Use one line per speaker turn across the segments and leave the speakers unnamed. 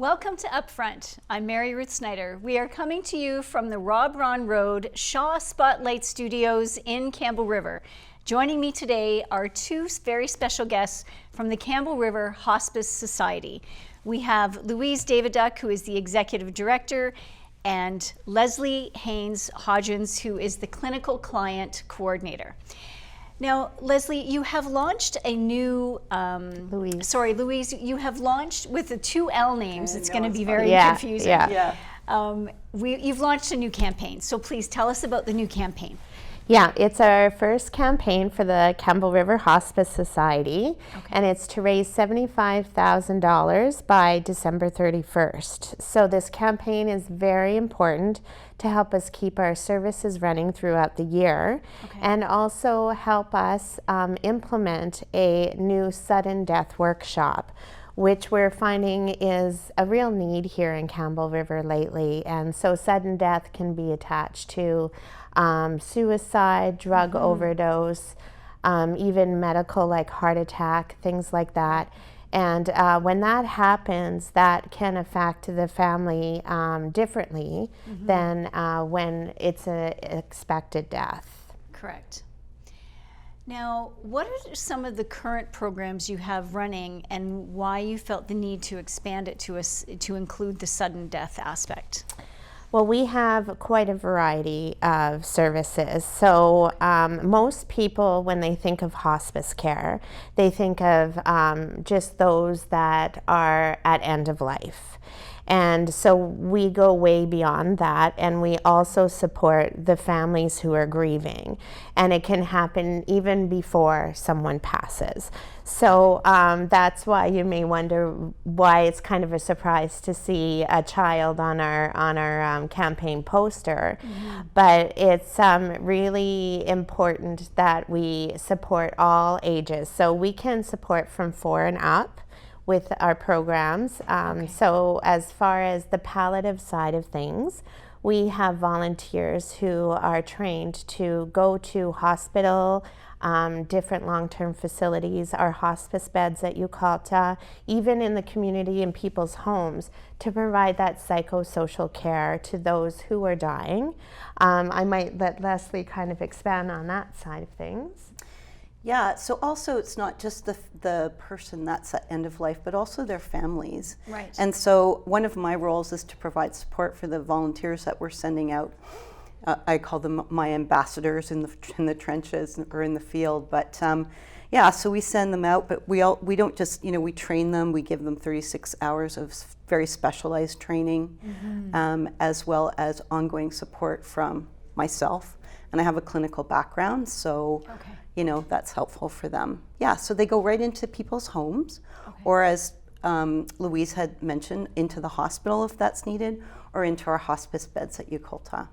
Welcome to Upfront. I'm Mary Ruth Snyder. We are coming to you from the Rob Ron Road Shaw Spotlight Studios in Campbell River. Joining me today are two very special guests from the Campbell River Hospice Society. We have Louise Daviduck, who is the Executive Director, and Leslie Haynes-Hodgins, who is the Clinical Client Coordinator. Now, Leslie, you have launched a new, Louise, you have launched with the two L names. It's going to be very confusing. You've launched a new campaign, so please tell us about the new campaign.
Yeah, it's our first campaign for the Campbell River Hospice Society, and it's to raise $75,000 by December 31st. So this campaign is very important to help us keep our services running throughout the year, and also help us implement a new sudden death workshop, which we're finding is a real need here in Campbell River lately. And so sudden death can be attached to suicide, drug overdose, even medical like heart attack, things like that. And when that happens, that can affect the family differently than when it's an expected death.
Correct. Now, what are some of the current programs you have running and why you felt the need to expand it to include the sudden death aspect?
Well, we have quite a variety of services. So most people, when they think of hospice care, they think of just those that are at end of life. And so we go way beyond that, and we also support the families who are grieving. And it can happen even before someone passes. So that's why you may wonder why it's kind of a surprise to see a child on our campaign poster. But it's really important that we support all ages. So we can support from 4 and up with our programs. So as far as the palliative side of things, we have volunteers who are trained to go to hospital, different long-term facilities, our hospice beds at Ucalta, even in the community in people's homes, to provide that psychosocial care to those who are dying. I might let Leslie kind of expand on that side of things.
Yeah, so also it's not just the person that's at end of life, but also their families.
Right.
And so one of my roles is to provide support for the volunteers that we're sending out. I call them my ambassadors in the trenches or in the field. But yeah, so we send them out, but we don't just, we train them. We give them 36 hours of very specialized training, as well as ongoing support from myself. And I have a clinical background, so that's helpful for them. Yeah, so they go right into people's homes, or as Louise had mentioned, into the hospital if that's needed, or into our hospice beds at Ucalta.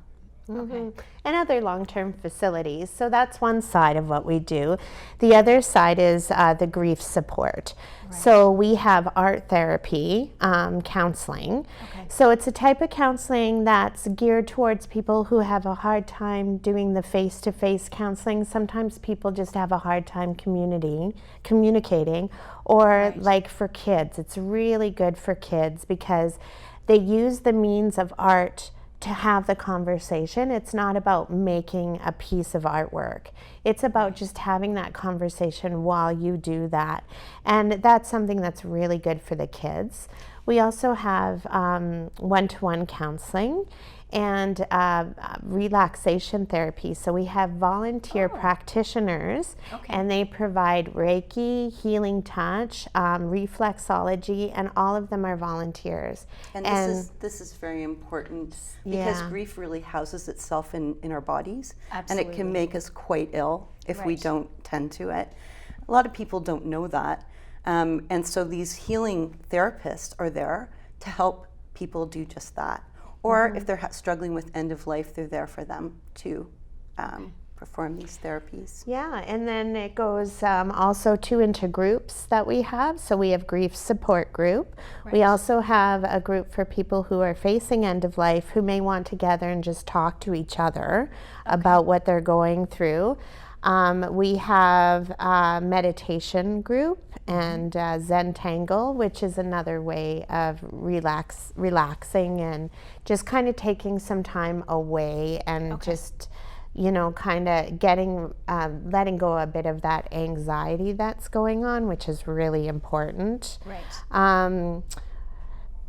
And other long-term facilities. So that's one side of what we do. The other side is the grief support. So we have art therapy, counseling. So it's a type of counseling that's geared towards people who have a hard time doing the face-to-face counseling. Sometimes people just have a hard time communicating, or like for kids, it's really good for kids because they use the means of art to have the conversation. It's not about making a piece of artwork. It's about just having that conversation while you do that. And that's something that's really good for the kids. We also have one-to-one counseling and relaxation therapy. So we have volunteer practitioners, and they provide Reiki, healing touch, reflexology, and all of them are volunteers.
And this is very important because grief really houses itself in our bodies.
Absolutely.
And it can make us quite ill if we don't tend to it. A lot of people don't know that. And so these healing therapists are there to help people do just that. Or if they're struggling with end of life, they're there for them to perform these therapies.
Yeah, and then it goes also into groups that we have. So we have grief support group. We also have a group for people who are facing end of life who may want to gather and just talk to each other about what they're going through. We have a meditation group and Zen Tangle, which is another way of relaxing and just kind of taking some time away and just, you know, kind of letting go a bit of that anxiety that's going on, which is really important.
Right.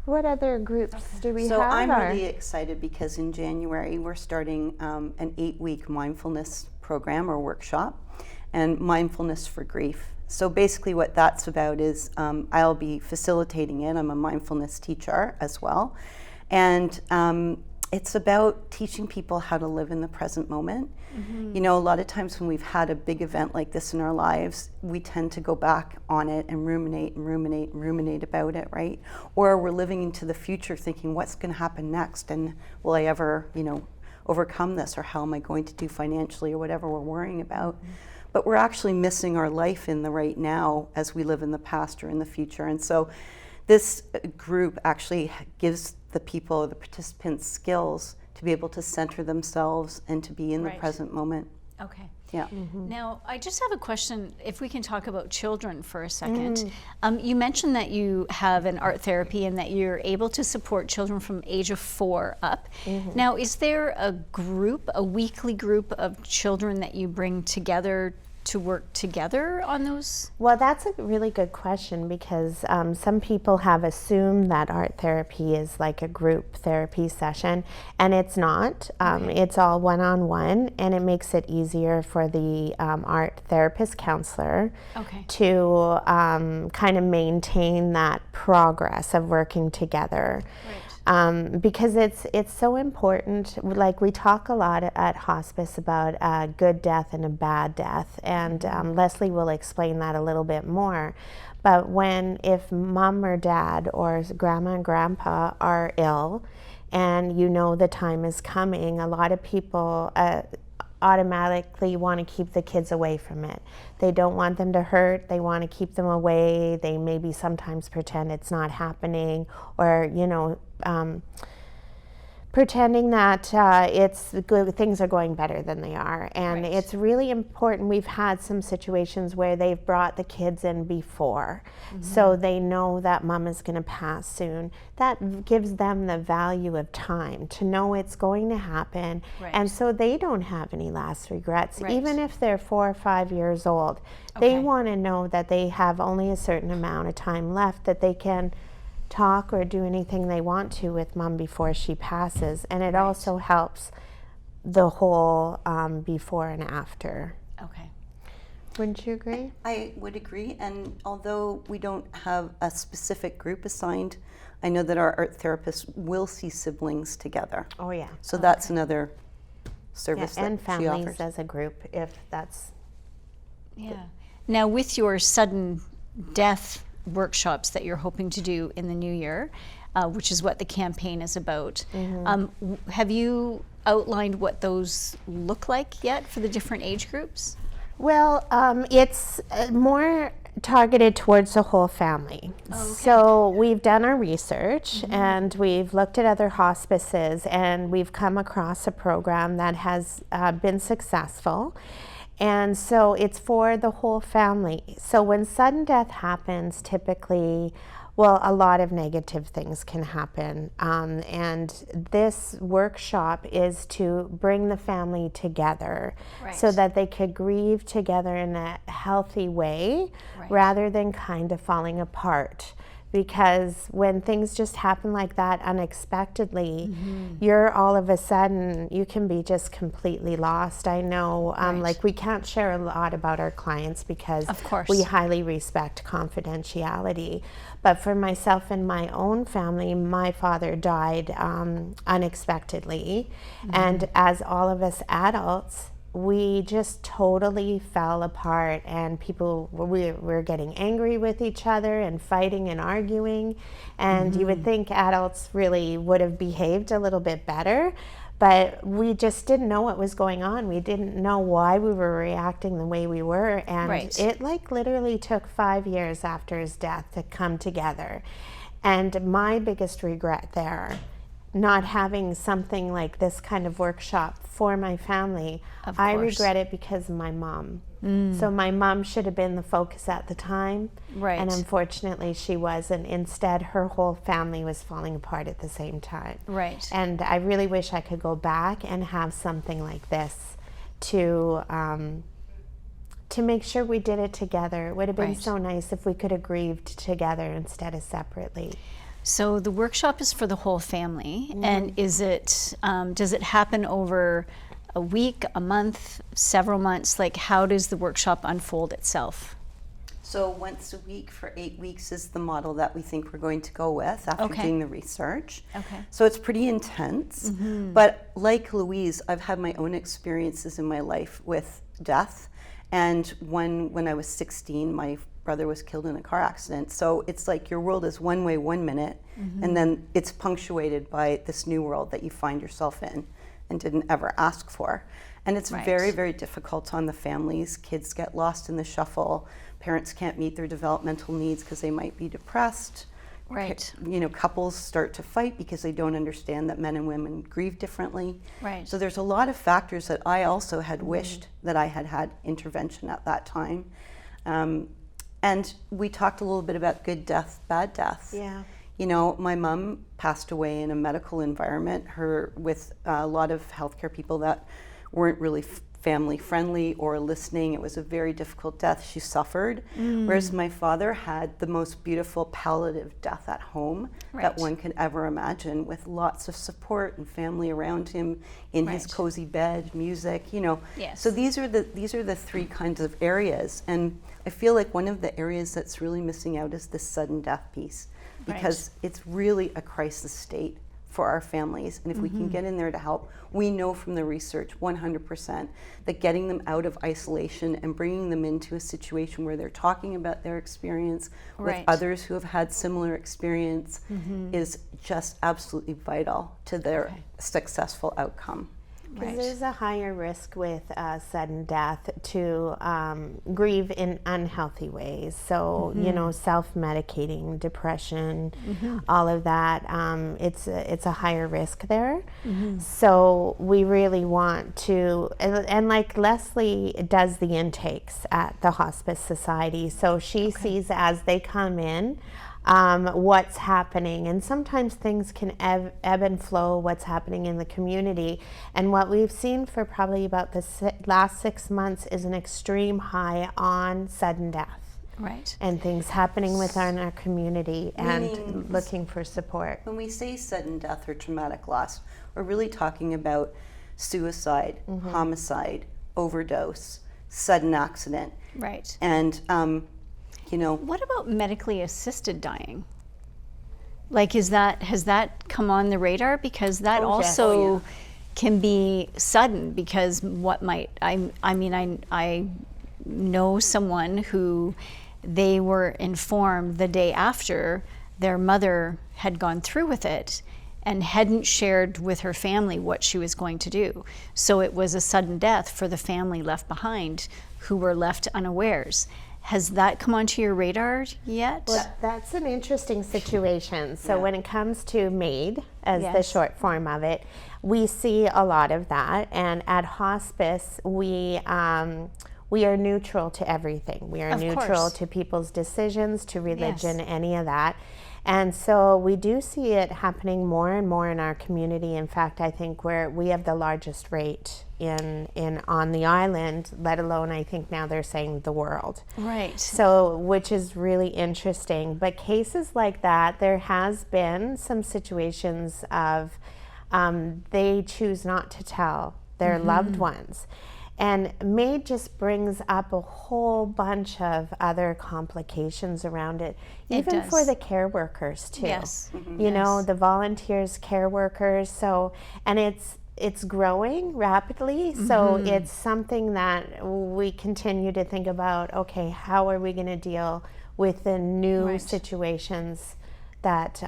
What other groups do we have?
So I'm really excited because in January we're starting an 8-week mindfulness program or workshop, and mindfulness for grief. So basically what that's about is I'll be facilitating it. I'm a mindfulness teacher as well. And it's about teaching people how to live in the present moment. Mm-hmm. You know, a lot of times when we've had a big event like this in our lives, we tend to go back on it and ruminate and ruminate and ruminate about it, right? Or we're living into the future thinking, what's going to happen next? And will I ever, you know, overcome this? Or how am I going to do financially, or whatever we're worrying about? Mm-hmm. But we're actually missing our life in the right now as we live in the past or in the future. And so this group actually gives the people, the participants, skills to be able to center themselves and to be in the present moment.
Okay.
Yeah.
Mm-hmm. Now, I just have a question, if we can talk about children for a second. You mentioned that you have an art therapy and that you're able to support children from age of 4 up. Now, is there a group, a weekly group of children that you bring together to work together on those?
Well, that's a really good question, because some people have assumed that art therapy is like a group therapy session, and it's not. It's all one-on-one, and it makes it easier for the art therapist counselor to kind of maintain that progress of working together. Because it's so important. Like, we talk a lot at hospice about a good death and a bad death, and Leslie will explain that a little bit more. But if mom or dad or grandma and grandpa are ill, and you know the time is coming, a lot of people automatically want to keep the kids away from it. They don't want them to hurt. They want to keep them away. They maybe sometimes pretend it's not happening, or, you know, pretending that it's good, things are going better than they are. And it's really important. We've had some situations where they've brought the kids in before, so they know that mom is going to pass soon. That gives them the value of time to know it's going to happen, and so they don't have any last regrets. Even if they're 4 or 5 years old, they want to know that they have only a certain amount of time left, that they can talk or do anything they want to with mom before she passes. And it also helps the whole before and after.
Okay.
Wouldn't you agree?
I would agree. And although we don't have a specific group assigned, I know that our art therapists will see siblings together.
Oh, yeah.
So that's another service that
and
she
families
offers.
as a group, if that's...
Yeah. Now, with your sudden death workshops that you're hoping to do in the new year, which is what the campaign is about, have you outlined what those look like yet for the different age groups?
Well, it's more targeted towards the whole family. So we've done our research, and we've looked at other hospices, and we've come across a program that has been successful. And so it's for the whole family. So when sudden death happens, typically, well, a lot of negative things can happen. And this workshop is to bring the family together so that they could grieve together in a healthy way rather than kind of falling apart. Because when things just happen like that unexpectedly, you're all of a sudden, you can be just completely lost. I know, like, we can't share a lot about our clients because we highly respect confidentiality. But for myself and my own family, my father died unexpectedly. And as all of us adults, we just totally fell apart, and people were getting angry with each other and fighting and arguing, and you would think adults really would have behaved a little bit better, but we just didn't know what was going on. We didn't know why we were reacting the way we were, and it like literally took 5 years after his death to come together. And my biggest regret there not having something like this kind of workshop for my family.
Of
I
course.
regret it because of my mom. So my mom should have been the focus at the time.
Right.
And unfortunately she wasn't. Instead, her whole family was falling apart at the same time.
Right.
And I really wish I could go back and have something like this to make sure we did it together. It would have been
Right.
so nice if we could have grieved together instead of separately.
So the workshop is for the whole family, and is it? Does it happen over a week, a month, several months? Like, how does the workshop unfold itself?
So once a week for 8 weeks is the model that we think we're going to go with after
Okay.
doing the research.
Okay.
So it's pretty intense. But like Louise, I've had my own experiences in my life with death. And when I was 16, my brother was killed in a car accident. So it's like your world is one way 1 minute, and then it's punctuated by this new world that you find yourself in and didn't ever ask for. And it's
Right.
very, very difficult on the families. Kids get lost in the shuffle. Parents can't meet their developmental needs because they might be depressed.
Right.
You know, couples start to fight because they don't understand that men and women grieve differently.
Right.
So there's a lot of factors that I also had wished that I had had intervention at that time. And we talked a little bit about good death, bad death.
Yeah.
You know, my mom passed away in a medical environment, with a lot of healthcare people that weren't really family friendly or listening. It was a very difficult death. She suffered. Whereas my father had the most beautiful palliative death at home
Right.
that one could ever imagine, with lots of support and family around him in his
Right.
cozy bed, music, you know.
Yes.
So these are the three kinds of areas. And I feel like one of the areas that's really missing out is the sudden death piece, because it's really a crisis state for our families. And if we can get in there to help, we know from the research 100% that getting them out of isolation and bringing them into a situation where they're talking about their experience with
Right.
others who have had similar experience is just absolutely vital to their successful outcome.
Because
Right.
there's a higher risk with sudden death to grieve in unhealthy ways. So, you know, self-medicating, depression, all of that, it's a higher risk there. So we really want to, and like Leslie does the intakes at the Hospice Society, so she sees as they come in, what's happening, and sometimes things can ebb and flow, what's happening in the community. And what we've seen for probably about the last 6 months is an extreme high on sudden death
Right.
and things happening within our community and
Meaning-
looking for support.
When we say sudden death or traumatic loss, we're really talking about suicide, homicide, overdose, sudden accident.
Right.
And, you know,
What about medically assisted dying? Like, has that come on the radar? Because that
Oh, yes.
also
Oh, yeah.
can be sudden, because I know someone who they were informed the day after their mother had gone through with it and hadn't shared with her family what she was going to do. So it was a sudden death for the family left behind, who were left unawares. Has that come onto your radar yet?
Well, that's an interesting situation. So
Yeah.
when it comes to MAID, as the
Yes.
short form of it, we see a lot of that. And at hospice, we are neutral to everything. We are
Of
neutral
course.
to people's decisions, to religion,
Yes.
any of that. And so we do see it happening more and more in our community. In fact, I think we have the largest rate in on the island, let alone I think now they're saying the world.
Right.
So, which is really interesting. But cases like that, there has been some situations of they choose not to tell their loved ones. And MAID just brings up a whole bunch of other complications around it,
It
even
does.
for the care workers too.
Yes.
You know,
Yes.
the volunteers, care workers. So, and it's growing rapidly. So it's something that we continue to think about. Okay, how are we going to deal with the new
Right.
situations that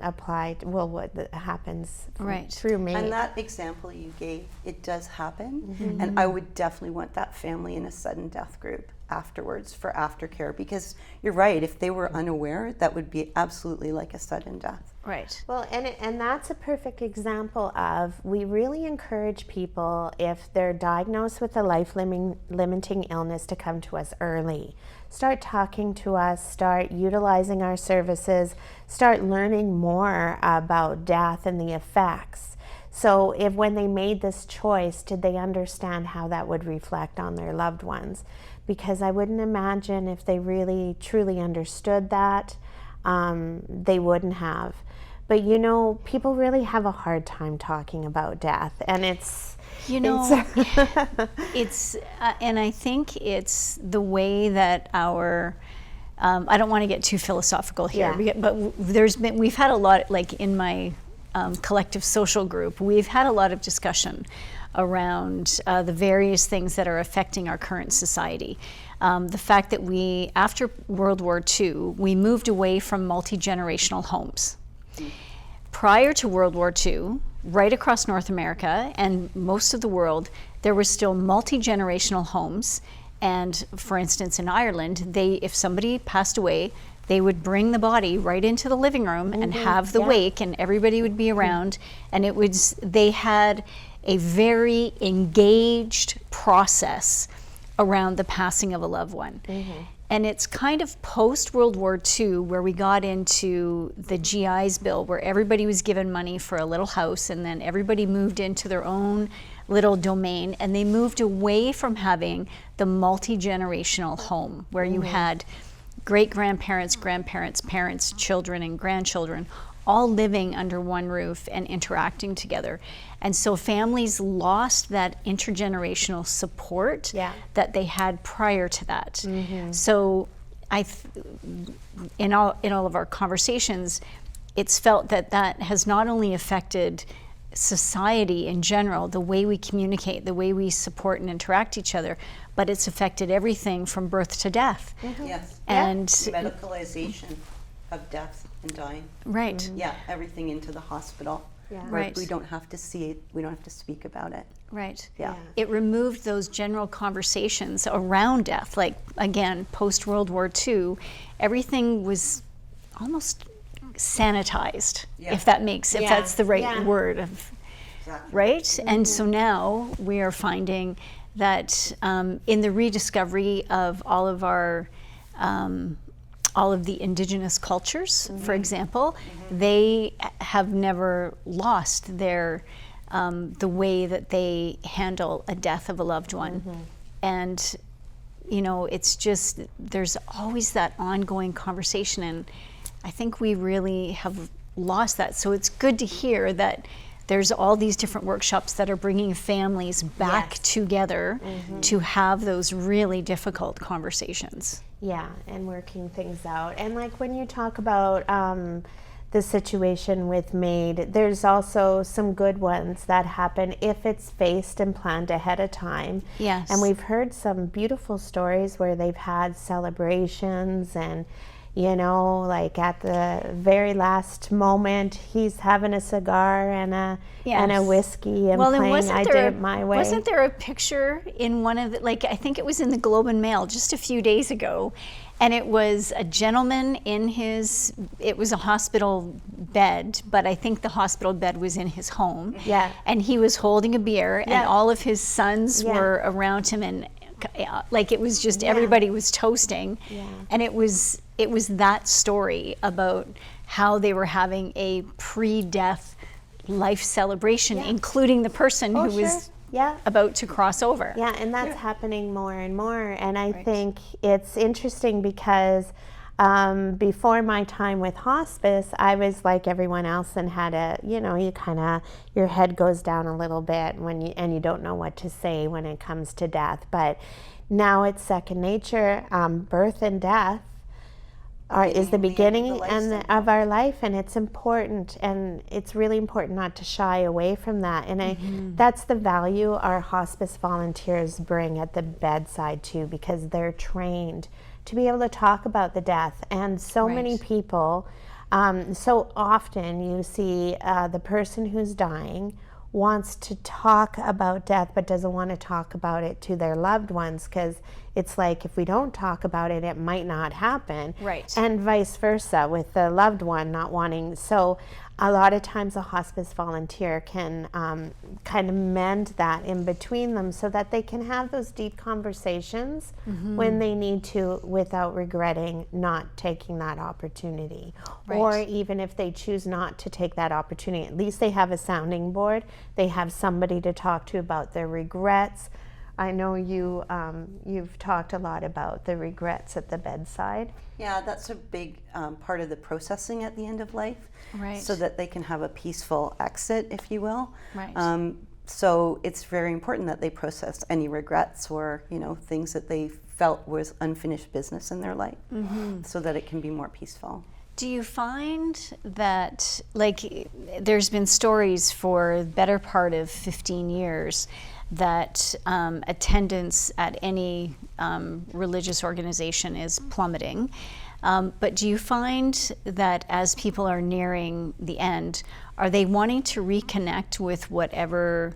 apply? What happens
Right.
through MAID?
and that example you gave, it does happen. And I would definitely want that family in a sudden death group afterwards for aftercare, because you're right, if they were unaware, that would be absolutely like a sudden death.
Right.
Well, and that's a perfect example of, we really encourage people, if they're diagnosed with a life-limiting illness, to come to us early. Start talking to us, start utilizing our services, start learning more about death and the effects. So if when they made this choice, did they understand how that would reflect on their loved ones? Because I wouldn't imagine if they really truly understood that, they wouldn't have. But you know, people really have a hard time talking about death, and it's,
you know, it's and I think it's the way that our I don't want to get too philosophical here, but we've had a lot, like in my collective social group, we've had a lot of discussion around the various things that are affecting our current society. The fact that after World War II, we moved away from multi-generational homes. Prior to World War II, right across North America and most of the world, there were still multi-generational homes. And for instance, in Ireland, if somebody passed away, they would bring the body right into the living room and have the wake, and everybody would be around. And they had a very engaged process around the passing of a loved one. And it's kind of post-World War II where we got into the GI's bill, where everybody was given money for a little house, and then everybody moved into their own little domain, and they moved away from having the multi-generational home where you had great-grandparents, grandparents, parents, children, and grandchildren all living under one roof and interacting together. And so families lost that intergenerational support that they had prior to that. So in all of our conversations, it's felt that has not only affected society in general, the way we communicate, the way we support and interact each other, but it's affected everything from birth to death.
Yes.
And
medicalization of death and dying.
Right.
Yeah, everything into the hospital.
Right.
We don't have to see it, we don't have to speak about it.
Right.
Yeah.
It removed those general conversations around death. Like, again, post-World War II, everything was almost sanitized, if that's the right word. Right? And so now we are finding that in the rediscovery of all of the indigenous cultures, for example, they have never lost their the way that they handle a death of a loved one. And you know, it's just, there's always that ongoing conversation, and I think we really have lost that. So it's good to hear that there's all these different workshops that are bringing families back together to have those really difficult conversations.
Yeah, and working things out. And like when you talk about the situation with MAID, there's also some good ones that happen if it's faced and planned ahead of time.
Yes.
And we've heard some beautiful stories where they've had celebrations, and you know, like at the very last moment, he's having a cigar and a whiskey and playing "I Did It My Way."
Wasn't there a picture in one of the, like, I think it was in the Globe and Mail just a few days ago, and it was a gentleman it was a hospital bed, but I think the hospital bed was in his home.
Yeah. And
he was holding a beer, and all of his sons were around him, and like it was just everybody was toasting, and it was that story about how they were having a pre-death life celebration, including the person who was about to cross over.
Yeah, and that's happening more and more. And I think it's interesting because before my time with hospice, I was like everyone else and had your head goes down a little bit and you don't know what to say when it comes to death. But now it's second nature. Birth and death is the beginning of our life, and it's important, and it's really important not to shy away from that. And that's the value our hospice volunteers bring at the bedside too, because they're trained to be able to talk about the death. And so many people, so often you see the person who's dying wants to talk about death but doesn't want to talk about it to their loved ones because it's like if we don't talk about it, it might not happen.
Right.
And vice versa with the loved one not wanting. So a lot of times a hospice volunteer can kind of mend that in between them so that they can have those deep conversations when they need to without regretting not taking that opportunity.
Right.
Or even if they choose not to take that opportunity, at least they have a sounding board. They have somebody to talk to about their regrets. I know you've talked a lot about the regrets at the bedside.
Yeah, that's a big part of the processing at the end of life,
Right.
so that they can have a peaceful exit, if you will.
Right.
So it's very important that they process any regrets or things that they felt was unfinished business in their life, so that it can be more peaceful.
Do you find that, like, there's been stories for the better part of 15 years that attendance at any religious organization is plummeting. But do you find that as people are nearing the end, are they wanting to reconnect with whatever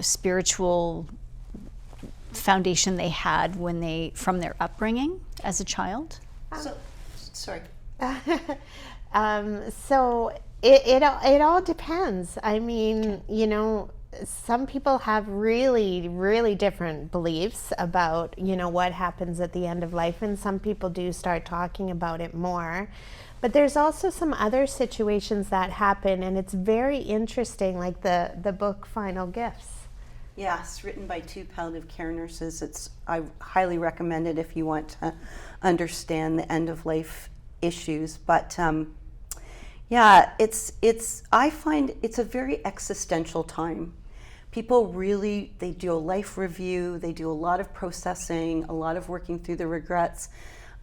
spiritual foundation they had from their upbringing as a child?
Sorry.
So it all depends. I mean, some people have really, really different beliefs about, what happens at the end of life, and some people do start talking about it more. But there's also some other situations that happen, and it's very interesting, like the book Final Gifts.
Yes, written by 2 palliative care nurses. I highly recommend it if you want to understand the end of life issues. But yeah, I find it's a very existential time. People really, they do a life review, they do a lot of processing, a lot of working through the regrets.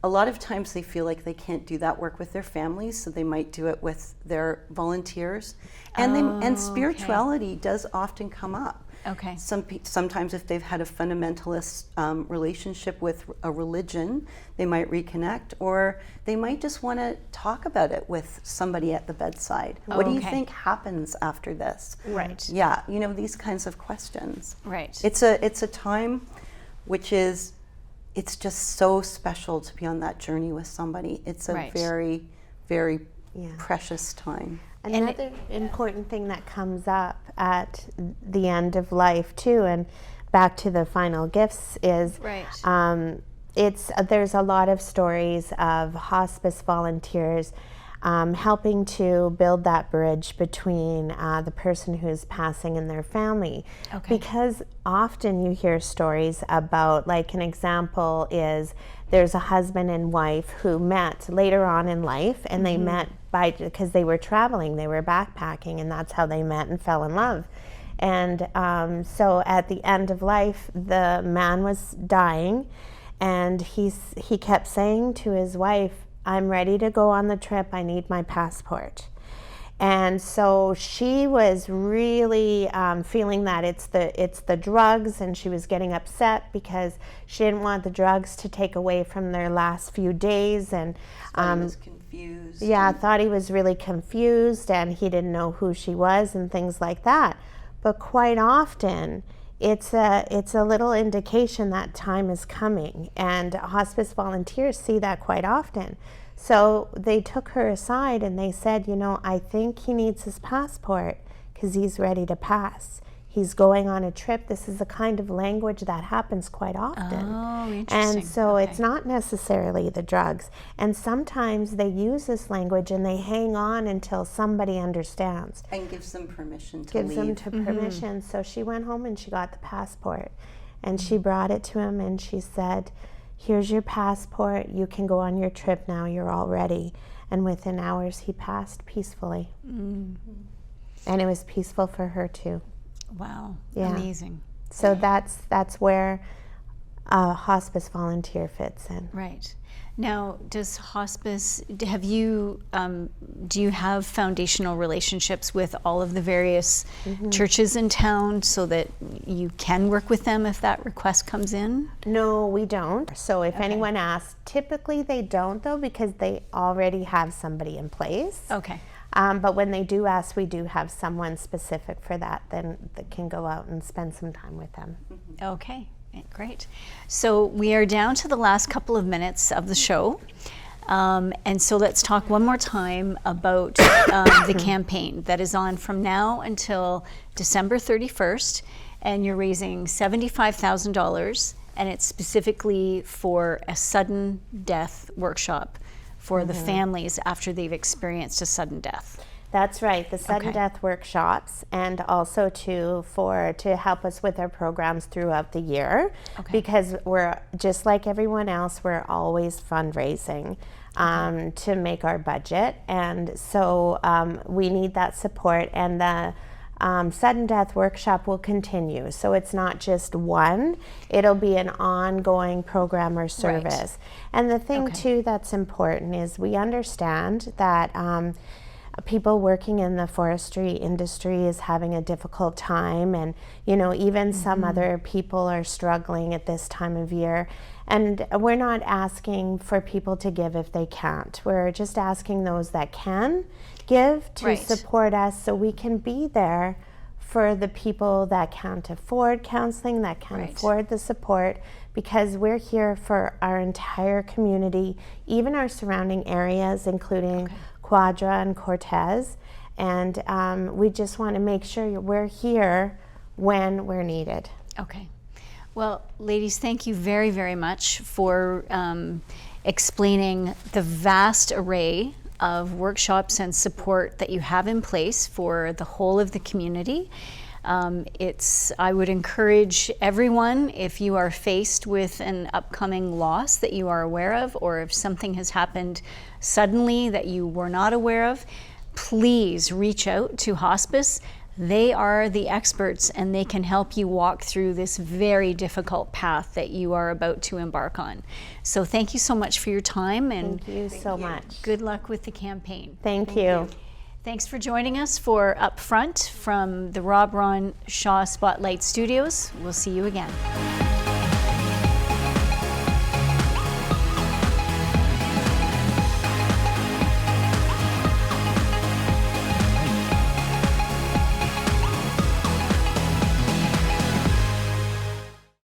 A lot of times they feel like they can't do that work with their families, so they might do it with their volunteers. And spirituality does often come up.
Okay.
Sometimes if they've had a fundamentalist relationship with a religion, they might reconnect, or they might just want to talk about it with somebody at the bedside. What do you think happens after this?
Right.
Yeah, these kinds of questions.
Right.
It's a time which is, it's just so special to be on that journey with somebody. It's a very, very precious time.
Another important thing that comes up at the end of life too, and back to the final gifts, is there's a lot of stories of hospice volunteers helping to build that bridge between the person who's passing and their family. Okay. Because often you hear stories about, like, an example is there's a husband and wife who met later on in life, and they met because they were traveling, they were backpacking, and that's how they met and fell in love. And so at the end of life, the man was dying, and he kept saying to his wife, "I'm ready to go on the trip, I need my passport." And so she was really feeling that it's the drugs, and she was getting upset because she didn't want the drugs to take away from their last few days. And
he was confused.
Yeah, thought he was really confused, and he didn't know who she was and things like that. But quite often, it's a little indication that time is coming, and hospice volunteers see that quite often. So they took her aside and they said, I think he needs his passport because he's ready to pass. He's going on a trip. This is the kind of language that happens quite often.
Oh, interesting.
And so it's not necessarily the drugs. And sometimes they use this language and they hang on until somebody understands.
And gives them permission to
Gives
leave.
them permission. So she went home and she got the passport. And she brought it to him and she said, "Here's your passport. You can go on your trip now. You're all ready." And within hours, he passed peacefully. And it was peaceful for her too.
Wow.
Yeah.
Amazing.
So that's where a hospice volunteer fits in.
Right. Now, does hospice, do you have foundational relationships with all of the various churches in town so that you can work with them if that request comes in?
No, we don't. So if anyone asks, typically they don't, though, because they already have somebody in place.
Okay.
But when they do ask, we do have someone specific for that, then that can go out and spend some time with them.
Okay. Great. So we are down to the last couple of minutes of the show. And so let's talk one more time about the campaign that is on from now until December 31st. And you're raising $75,000, and it's specifically for a sudden death workshop for the families after they've experienced a sudden death.
That's right, the sudden death workshops, and also to help us with our programs throughout the year, because we're just like everyone else, we're always fundraising to make our budget, and so we need that support, and the sudden death workshop will continue. So it's not just one, it'll be an ongoing program or service. Right. And the thing too that's important is we understand that people working in the forestry industry is having a difficult time, and even some other people are struggling at this time of year, and we're not asking for people to give if they can't. We're just asking those that can give to support us, so we can be there for the people that can't afford counseling, that can't afford the support, because we're here for our entire community, even our surrounding areas, including Quadra and Cortez, and we just want to make sure we're here when we're needed.
Okay. Well, ladies, thank you very, very much for explaining the vast array of workshops and support that you have in place for the whole of the community. I would encourage everyone, if you are faced with an upcoming loss that you are aware of, or if something has happened suddenly that you were not aware of, please reach out to hospice. They are the experts, and they can help you walk through this very difficult path that you are about to embark on. So thank you so much for your time, and
thank you so much.
Good luck with the campaign.
Thank you.
Thanks for joining us for Up Front from the Rob Ron Shaw Spotlight Studios. We'll see you again.